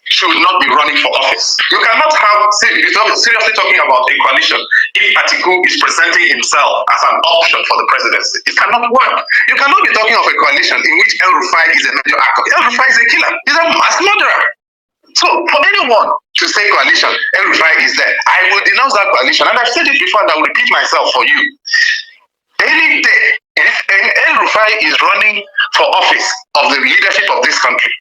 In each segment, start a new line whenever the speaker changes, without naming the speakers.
should not be running for office. You cannot have, seriously talking about a coalition if Atiku is presenting himself as an option for the presidency. It cannot work. You cannot be talking of a coalition in which El Rufai is a major actor. El Rufai is a killer. He's a mass murderer. So for anyone to say coalition, El Rufai is there. I will denounce that coalition, and I've said it before, and I will repeat myself for you. Any day, if El Rufai is running for office of the leadership of this country,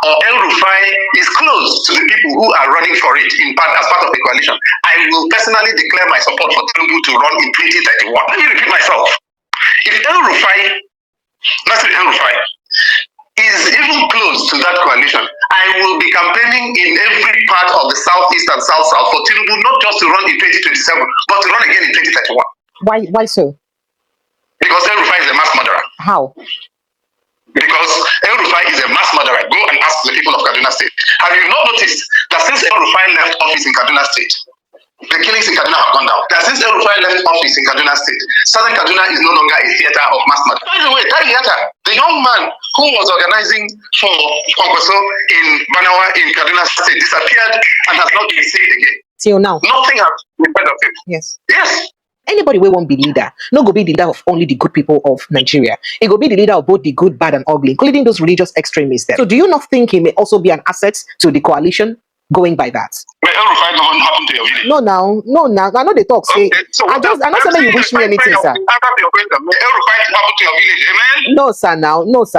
or El Rufai is close to the people who are running for it as part of the coalition, I will personally declare my support for Tinubu to run in 2031. Let me repeat myself. If El Rufai, Nasir El Rufai, is even close to that coalition, I will be campaigning in every part of the southeast and south-south for Tinubu, not just to run in 2027, but to run again in 2031.
Why so?
Because El Rufai is a mass murderer.
How?
Because El Rufai is a mass murderer. Go and ask the people of Kaduna State. Have you not noticed that since El Rufai left office in Kaduna State, the killings in Kaduna have gone down? That since El Rufai left office in Kaduna State, Southern Kaduna is no longer a theater of mass murder. By the way, that theater, the young man who was organizing for Kwankwaso in Banawa in Kaduna State disappeared and has not been seen again.
Till now.
Nothing has been heard of him.
Yes.
Yes.
Anybody will won't be leader. No go be the leader of only the good people of Nigeria. It go be the leader of both the good, bad, and ugly, including those religious extremists there. So do you not think he may also be an asset to the coalition going by that?
May El Rufai not happen to your village?
No, now. I know they talk. Say,
okay, so
I'm not saying you wish me anything, sir.
Answer your question. May El Rufai happen to your village? Amen?
No, sir,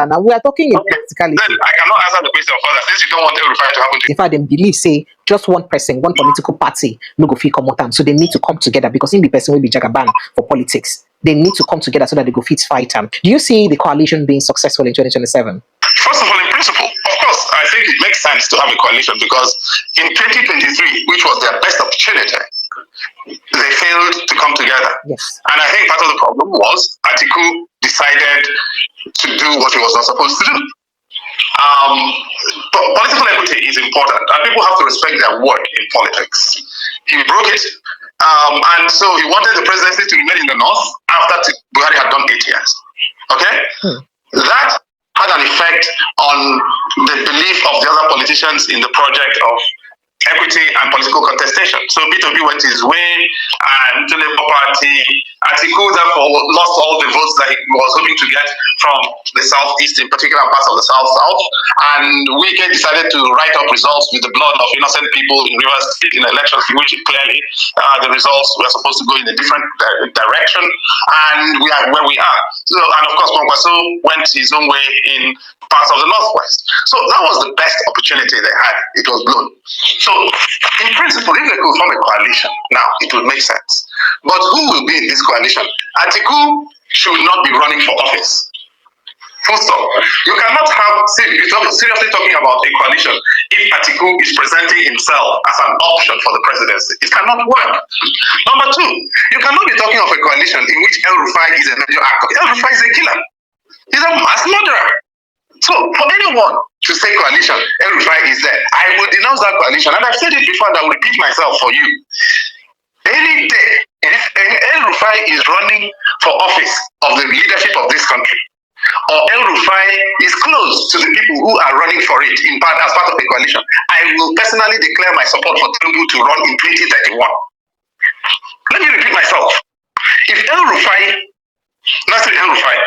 now. We are talking in practicality.
Then I cannot answer the question further since you don't want El Rufai to happen to you.
In fact, they believe, say, just one person, one political party, no go fit come out. So they need to come together because in the person will be Jagaban for politics. They need to come together so that they go fit fight. Do you see the coalition being successful in 2027?
First of all, in principle, of course, I think it makes sense to have a coalition because in 2023, which was their best opportunity, they failed to come together.
Yes.
And I think part of the problem was Atiku decided to do what he was not supposed to do. Political equity is important, and people have to respect their word in politics. He broke it, and so he wanted the presidency to remain in the north after Buhari had done 8 years. Okay? That had an effect on the belief of the other politicians in the project of equity and political contestation. So B2B went his way, and the Labour Party, Atiku therefore lost all the votes that he was hoping to get from the southeast, in particular parts of the south-south, and Wike decided to write up results with the blood of innocent people in Rivers State in elections, in which clearly the results were supposed to go in a different direction, and we are where we are. So, and of course, Kwankwaso went his own way in parts of the northwest. So that was the best opportunity they had. It was blown. So in principle, if they could form a coalition, now it would make sense. But who will be in this coalition? Atiku should not be running for office. Full stop. You cannot have, seriously talking about a coalition if Atiku is presenting himself as an option for the presidency. It cannot work. Number two, you cannot be talking of a coalition in which El Rufai is a major actor. El Rufai is a killer. He's a mass murderer. So for anyone to say coalition, El Rufai is there. I will denounce that coalition, and I've said it before, and I will repeat myself for you. Any day, if El Rufai is running for office of the leadership of this country, or El Rufai is close to the people who are running for it as part of the coalition, I will personally declare my support for Tinubu to run in 2031. Let me repeat myself. If El Rufai, Nasir El Rufai,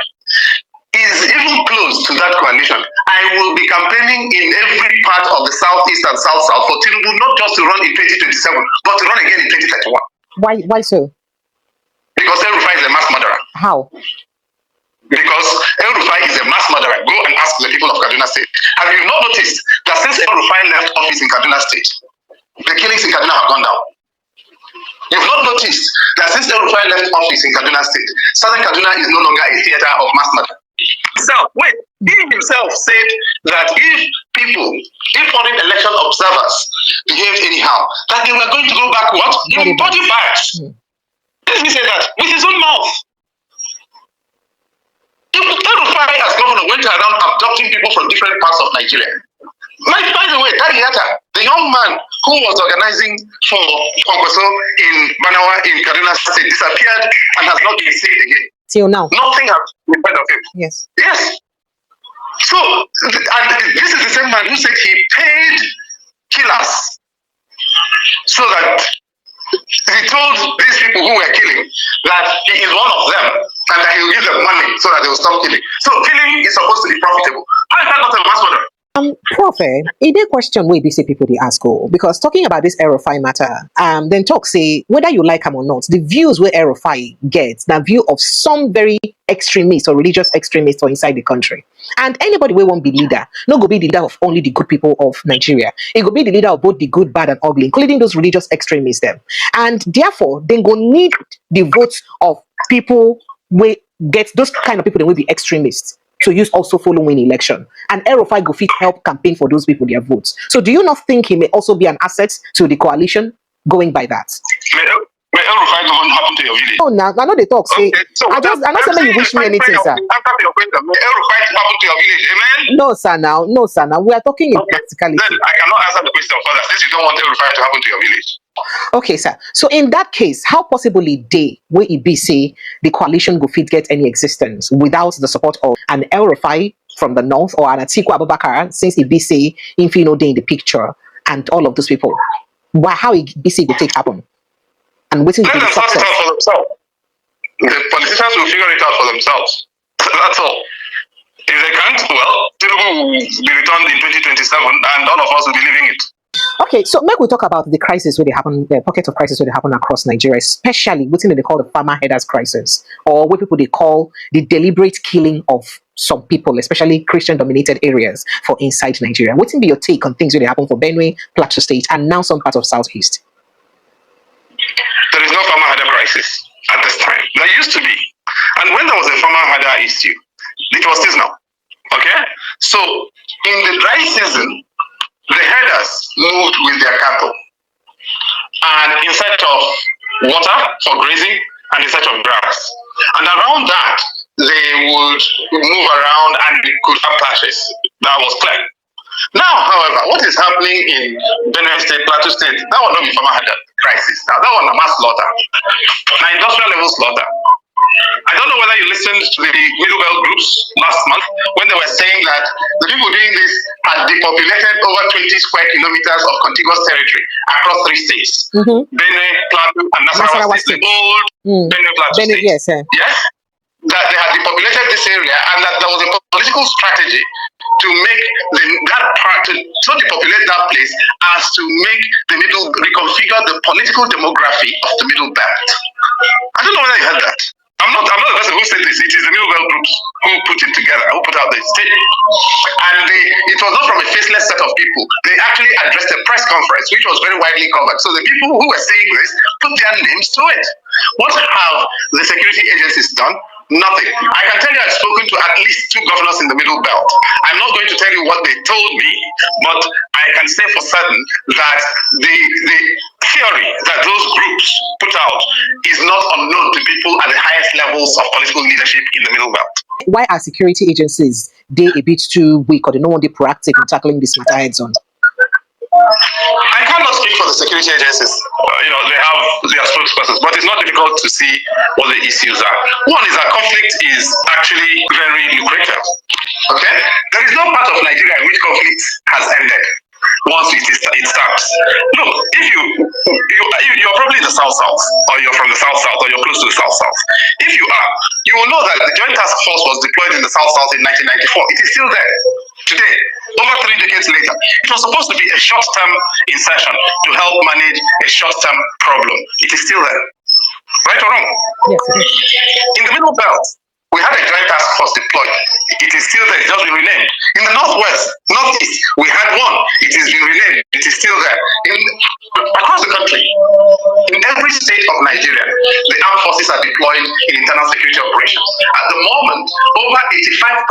is even close to that coalition, I will be campaigning in every part of the southeast and south-south for Tinubu, not just to run in 2027, but to run again in 2031.
Why so?
Because El Rufai is a mass murderer.
How?
Because El Rufai is a mass murderer. Go and ask the people of Kaduna State. Have you not noticed that since El Rufai left office in Kaduna State, the killings in Kaduna have gone down? You've not noticed that since El Rufai left office in Kaduna State, Southern Kaduna is no longer a theater of mass murder. So, wait, he himself said that if foreign election observers behaved anyhow, that they were going to go back what? In body bags. Let me say that with his own mouth. El Rufai as governor went around abducting people from different parts of Nigeria. By the way, the young man who was organizing for Kwankwaso in Banawa in Kaduna State disappeared and has not been seen again.
Till now.
Nothing has been heard of him.
Yes.
Yes. So, and this is the same man who said he paid so that they will stop killing. So killing is supposed to be profitable. How is that not a mass murder?
Prophet, it did question where BC people they ask because talking about this Aerofy matter, then talk say whether you like them or not, the views where Aerofy gets, the view of some very extremists or religious extremists or inside the country. And anybody will won't be leader, no go be the leader of only the good people of Nigeria. It go be the leader of both the good, bad, and ugly, including those religious extremists them. And therefore, they go need the votes of people where get those kind of people that will be extremists to use also following election. And Aerofy go fit help campaign for those people their votes. So do you not think he may also be an asset to the coalition going by that?
May Aerofy go and happen to your village?
Oh, now I know they talk. Say,
Okay, so
I not saying you wish me anything, sir.
Answer your question. May Aerofy happen to your village? Amen?
No, sir, now. No, sir, now. We are talking in practicality.
Then I cannot answer the question further since you don't want Aerofy to happen to your village.
Okay, sir. So in that case, how possibly they will it be say the coalition go fit get any existence without the support of an Aerofy from the north or an Atiku Abubakar, since it be say Infino Day in the picture and all of those people? Why how it be say go take happen? And waiting
Let
to
them
the
sort it
success.
out for themselves. The politicians will figure it out for themselves. That's all. If they can't, well, Tinubu will be returned in 2027 and all of us will be living it.
Okay, so make we talk about the crisis where they happen, the pocket of crisis where they happen across Nigeria, especially what they call the farmer headers crisis, or what people they call the deliberate killing of some people, especially Christian-dominated areas for inside Nigeria. What be your take on things where they happen for Benue, Plateau State, and now some parts of Southeast?
There is no farmer header crisis at this time. There used to be. And when there was a farmer header issue, it was seasonal. Okay? So in the dry season, the herders moved with their cattle and in search of water for grazing and in search of grass. And around that, they would move around and they could have clashes. That was clear. Now, however, what is happening in Benue State, Plateau State, that will not be farmer header crisis. Now, that one a mass slaughter, an industrial level slaughter. I don't know whether you listened to the Middle Belt groups last month when they were saying that the people doing this had depopulated over 20 square kilometers of contiguous territory across 3 states. Benue, Plateau, and Nasarawa State. The old Benue, Plateau State.
Yes,
yes, that they had depopulated this area and that there was a political strategy to make that part, to so depopulate that place as to make the middle, reconfigure the political demography of the Middle Belt. I don't know whether you heard that. I'm not the person who said this. It is the Middle Belt groups who put it together, who put out the statement. And it was not from a faceless set of people. They actually addressed a press conference, which was very widely covered. So the people who were saying this put their names to it. What have the security agencies done? Nothing. I can tell you I've spoken to at least 2 governors in the Middle Belt. I'm not going to tell you what they told me, but I can say for certain that the theory that those groups put out is not unknown to people at the highest levels of political leadership in the Middle Belt.
Why are security agencies they a bit too weak, or they don't want to be proactive in tackling this matter heads on?
I cannot speak for the security agencies. They have their spokespersons, but it's not difficult to see what the issues are. One is that conflict is actually very lucrative. Okay? There is no part of Nigeria in which conflict has ended once it starts. Look, if you're probably in the South, or you're from the South, or you're close to the South. If you are, you will know that the Joint Task Force was deployed in the South in 1994. It is still there today, over 3 decades later. It was supposed to be a short-term insertion to help manage a short-term problem. It is still there. Right or wrong?
Yes.
In the Middle Belt, we had a Joint Task Force deployed. It is still there. It's just been renamed. In the Northwest, Northeast, we had one. It has been renamed. It is still there. Across the country, in every state of Nigeria, the armed forces are deployed in internal security operations. At the moment, over 85%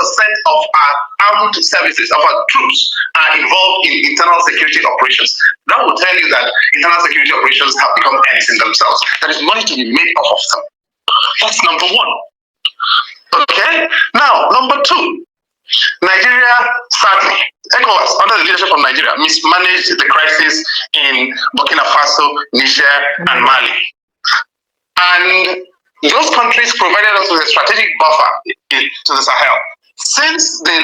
of our armed services, of our troops, are involved in internal security operations. That will tell you that internal security operations have become ends in themselves. There is money to be made off of them. That's number one. Okay? Now, number 2. Nigeria, sadly, ECOWAS, under the leadership of Nigeria, mismanaged the crisis in Burkina Faso, Niger, and Mali. And those countries provided us with a strategic buffer to the Sahel. Since they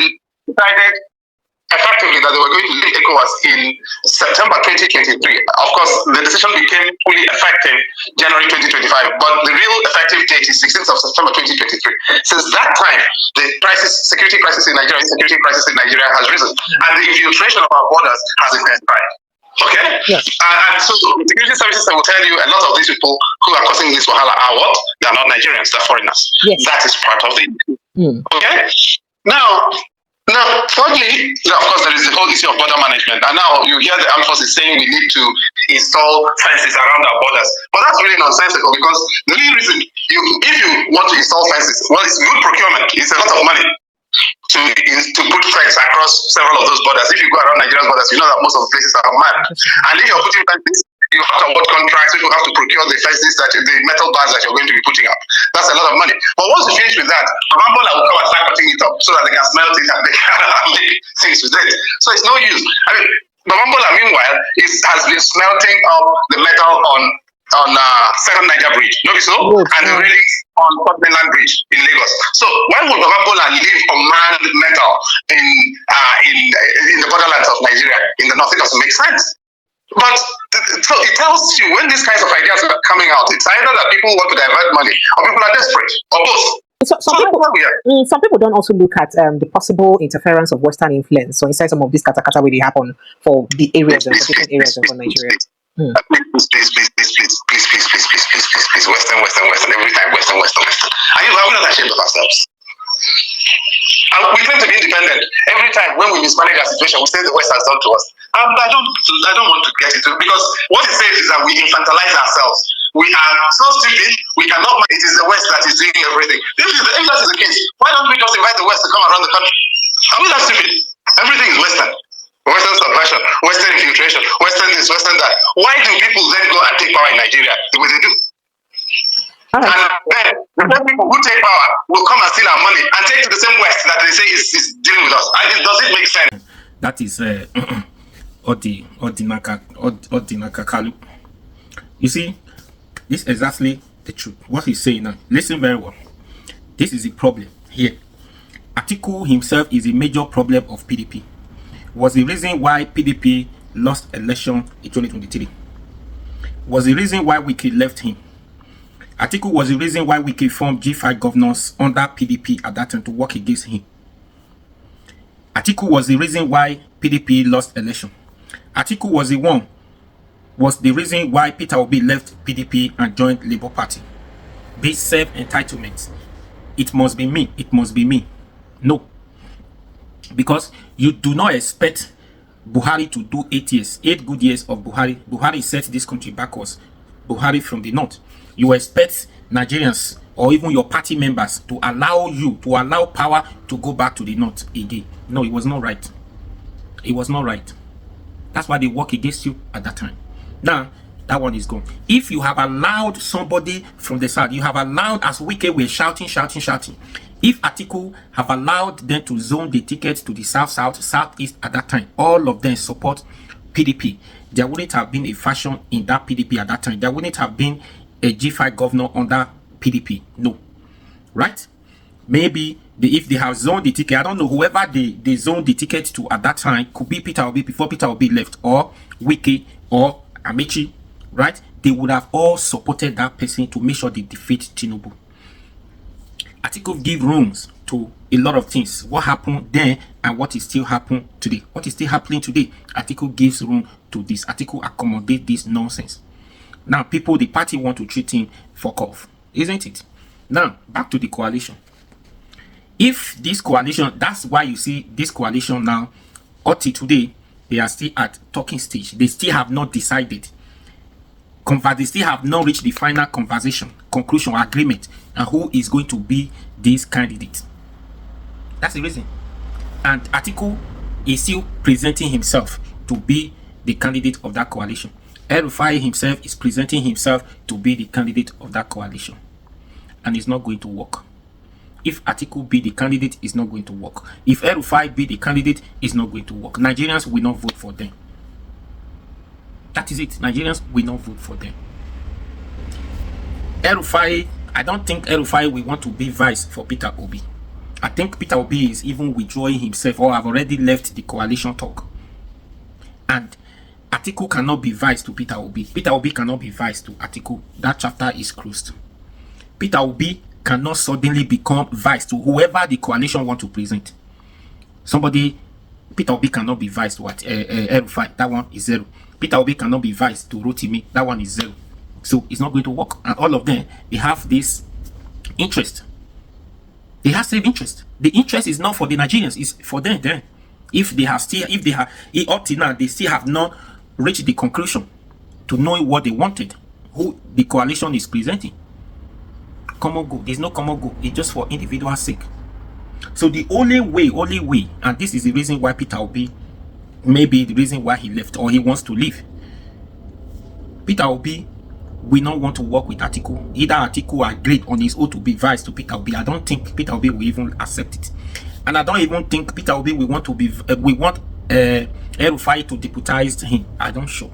decided effectively that they were going to leave ECOWAS in September 2023. Of course, the decision became fully effective January 2025, but the real effective date is 16th of September 2023. Since that time, the security crisis in Nigeria, insecurity crisis in Nigeria has risen, and the infiltration of our borders has intensified. Okay?
Yes.
And so security services will tell you a lot of these people who are causing this wahala are what? They are not Nigerians, they're foreigners.
Yes.
That is part of it. Okay? Now, thirdly, of course, there is the whole issue of border management. And now you hear the armed forces saying we need to install fences around our borders. But that's really nonsensical, because the only reason, if you want to install fences, well, it's good procurement. It's a lot of money to put fences across several of those borders. If you go around Nigeria's borders, you know that most of the places are manned. And if you're putting fences, you have to award contracts, you have to procure the fences, the metal bars that you're going to be putting up. That's a lot of money. But once you finish with that, Mambola will come and start cutting it up so that they can smelt it and they can make things with it. So it's no use. I mean, Mambola, meanwhile, has been smelting up the metal on Second Niger Bridge, and the relics on Port Mainland Bridge in Lagos. So why would Mambola leave unmanned metal in the borderlands of Nigeria in the north? It doesn't make sense. But so it tells you, when these kinds of ideas are coming out, it's either that people want to divert money or people are desperate, or both.
Some people don't also look at the possible interference of Western influence. So inside some of these katakata where they happen for the areas and for different areas of Nigeria.
Please, Western, every time, Western. Are we not ashamed of ourselves? We claim to be independent. Every time when we mismanage our situation, we say the West has done to us. I don't want to get into it, because what it says is that we infantilize ourselves. We are so stupid, we cannot. It is the West that is doing everything. If that is the case, why don't we just invite the West to come around the country? Are we that stupid? Everything is Western. Western subversion, Western infiltration, Western this, Western that. Why do people then go and take power in Nigeria the way they do? And then the people who take power will come and steal our money and take to the same West that they say is dealing with us. Does it make sense?
That is Odinkalu. You see, this is exactly the truth. What he's saying now. Listen very well. This is the problem here. Atiku himself is a major problem of PDP. Was the reason why PDP lost election in 2023. Was the reason why Wiki left him. Atiku was the reason why Wiki formed G5 governors under PDP at that time to work against him. Atiku was the reason why PDP lost election. Atiku was the reason why Peter Obi left PDP and joined Labour Party. This self-entitlement. It must be me. It must be me. No. Because you do not expect Buhari to do 8 years, 8 good years of Buhari. Buhari set this country backwards. Buhari from the north. You expect Nigerians or even your party members to allow power to go back to the north again. No, it was not right. It was not right. That's why they work against you at that time. Now, that one is gone. If you have allowed somebody from the south, you have allowed, as Wike were shouting. If Atiku have allowed them to zone the tickets to the southeast at that time, all of them support PDP. There wouldn't have been a faction in that PDP at that time. There wouldn't have been a G5 governor under PDP. No. Right? Maybe if they have zoned the ticket, I don't know, whoever they zoned the ticket to at that time could be Peter Obi before Peter Obi left, or Wiki, or Amici, right? They would have all supported that person to make sure they defeat Tinubu. Atiku give rooms to a lot of things. What happened then and what is still happening today. What is still happening today? Atiku gives room to this. Atiku accommodate this nonsense. Now people, the party want to treat him fuck off, isn't it? Now back to the coalition. If this coalition, that's why you see this coalition now, until today, they are still at talking stage. They still have not decided. They still have not reached the final conclusion, agreement, and who is going to be this candidate. That's the reason. And Atiku is still presenting himself to be the candidate of that coalition. El-Rufai himself is presenting himself to be the candidate of that coalition. And it's not going to work. If Atiku be the candidate, it's not going to work. If El-Rufai be the candidate, it's not going to work. Nigerians will not vote for them. That is it. Nigerians will not vote for them. El-Rufai, I don't think El-Rufai will want to be vice for Peter Obi. I think Peter Obi is even withdrawing himself or have already left the coalition talk. And Atiku cannot be vice to Peter Obi. Peter Obi cannot be vice to Atiku. That chapter is closed. Peter Obi cannot suddenly become vice to whoever the coalition want to present. Peter Obi cannot be vice to El-Rufai. That one is 0. Peter Obi cannot be vice to Rotimi. That one is 0. So it's not going to work. And all of them, they have this interest. They have same interest. The interest is not for the Nigerians, it's for them. Then, up till now, they still have not reached the conclusion to know what they wanted, who the coalition is presenting. Common goal. There's no common goal. It's just for individual sake. So the only way, and this is the reason why Peter Obi, maybe the reason why he left or he wants to leave. Peter Obi will not want to work with Atiku. Either Atiku agreed on his own to be vice to Peter Obi. I don't think Peter Obi will even accept it, and I don't even think Peter Obi will want to be. We want El-Rufai to deputize him. I don't sure.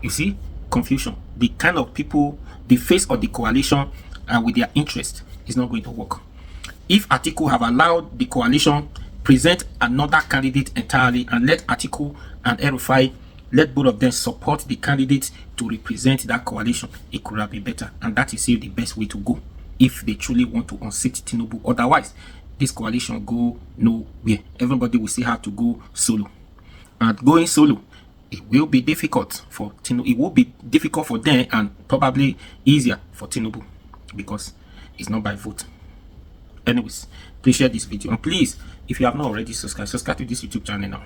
You see, confusion. The kind of people, the face of the coalition, and with their interest is not going to work. If Atiku have allowed the coalition present another candidate entirely and let Atiku and El-Rufai, let both of them support the candidate to represent that coalition, it could have been better. And that is still the best way to go if they truly want to unseat Tinubu. Otherwise, this coalition go nowhere. Everybody will still have to go solo. And going solo, it will be difficult for Tinubu. It will be difficult for them and probably easier for Tinubu because it's not by vote. Anyways, please share this video. And please, if you have not already subscribed to this YouTube channel now.